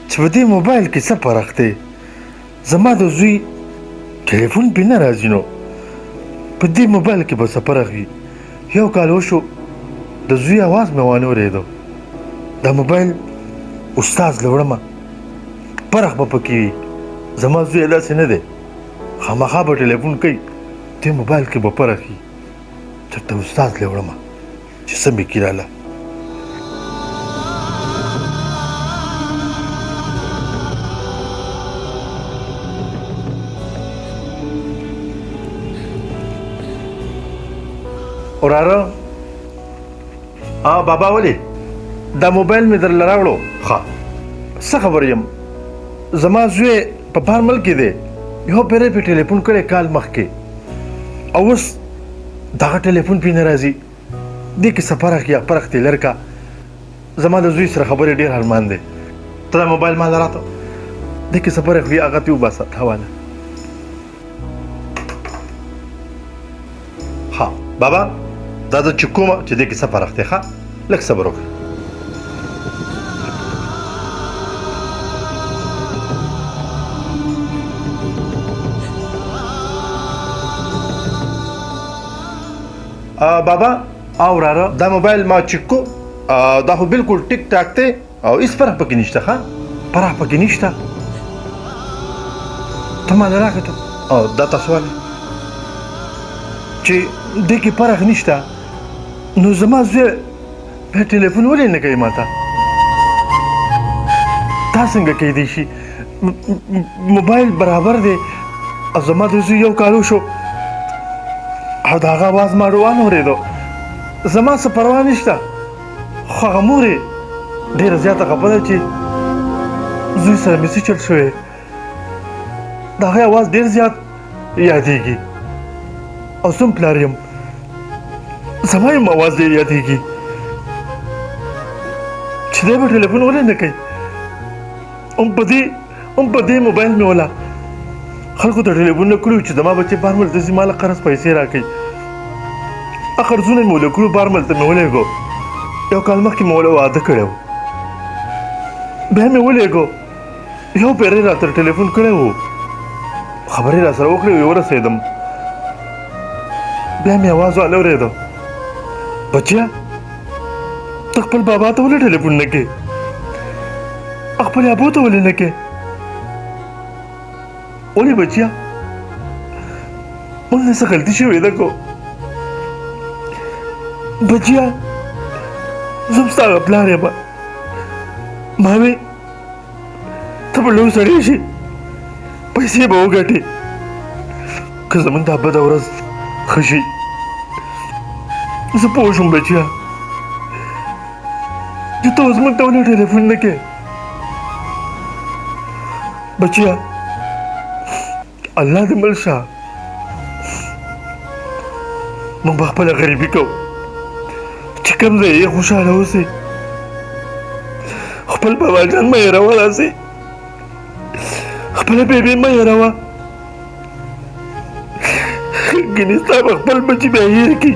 چې په دې موبایل کې څه فرق دی زما د زوی ټلیفون پې نه راځي نو په دې موبایل کې به څه فرق وي یو کال وشو د زوی اواز مې وانه اورېدو دا موبایل استاد له وړمه فرق به پکې وي زما زوی داسې نه دی خامخا به ټلیفون کوي دې موبایل کې به فرق وي چېرته استاد له وړمه چې څه مې کیراله وراره بابا ولې دا موبایل مې درله راوړو ښه څه خبر یم زما زوی په فارمل کې دی یو پیری پې ټلیفون کړی کال مخکې او اوس دغه ټلیفون پې نه راځي دې کې څه فرق یا فرق دی لرکه زما د زوی سره خبرې ډېر ارمان دی ته دا موبایل ما له راته دې کې څه فرق وي هغه ته وباسه حواله ها بابا دا د چې کومه چې دې کې څه فرق دی ښه لږ صبر وکړه بابا او وراره دا موبایل ما چک کو دا خو بالکل ټیک ټاک دی او هېڅ فرق پکې نشته ښه فرق پکې نشته ته ماله راکړه او دا تا سوال چې دې کې فرق نشته نو زما زوی بیا ټلیفون ولې نه کوي ما ته دا څنګه کیدی شي موبایل برابر دی او زما د زوی یو کال وشو او د هغه اواز ما وانه اورېدو زما څه پروا نشته خو هغه مور یې ډېره زیاته خفه ده چې زوی سره مې څه چل شوی د هغې اواز ډېر زیات یادېږي او زه هم پلار یم زما یم اواز ډېر یادېږي چې دی به ټلیفون ولې نه کوي هم په دې موبایل مې ولا خلکو ته ټلیفونونه کړي چې زما بچې بارمل ته ځي ما له قرض پیسې راکوي قرضونه مې وله کړو بارمل ته مې ولېږو یو کال مخکې مې وله واده کړی و بیا مې ولېږو یو پیری راته ټلیفون کړی و خبرې را سره وکړې وې ورسېدم بیا مې اواز وانه اورېدو بچیا ته خپل بابا ته ولې ټلیفون نه کوې خپل ابو ته ولې نه کوې ولې بچیا موږ نه څه غلطي شوې ده کو بچیا زه هم ستا هغه پلار یم ما وې ته به لوی سړی شي پیسې به وګټې که زموږ دا بده ورځ ښه شي زه پوه شوم بچیا چې ته اوس موږ ته ولې ټلیفون نه کوې بچیا الله دې مل شه موږ به خپله غریبي کوو چې کوم ځای یې خوشحاله اوسې خپل بابا جان مه هېروه داسې خپله بیبي مه هېروه ګینې ستا به خپل بچي بیا هېر کړي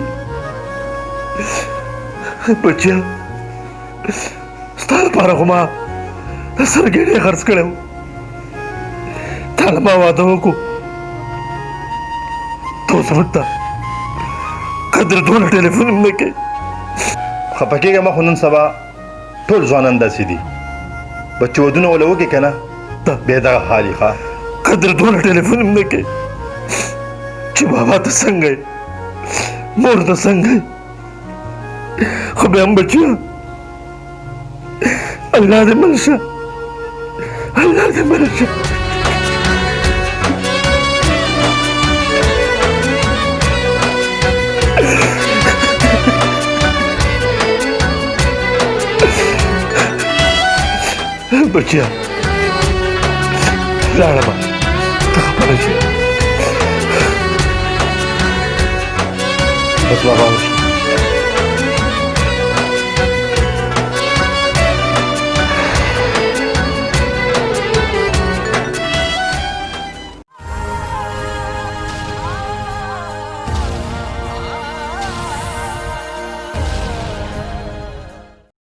بچیا ستا لپاره خو ما سرګېډی خرڅ کړی و تا له ما واده وکړو ته اوس موږ ته قدر دونه ټلیفون هم نه کوې خفه کېږه مه خو نن سبا ټول ځوانان داسې دي بچې ودونه وله وکړې که نه بیا دغه حال یې ښه قدر دونه ټلیفون هم نه کوې چې بابا ته څنګه یې مور ته څنګه یې خو بیا هم بچیه الله دې مل شه الله دې مل شه بچیا لاړه ته خبره شي بس بابا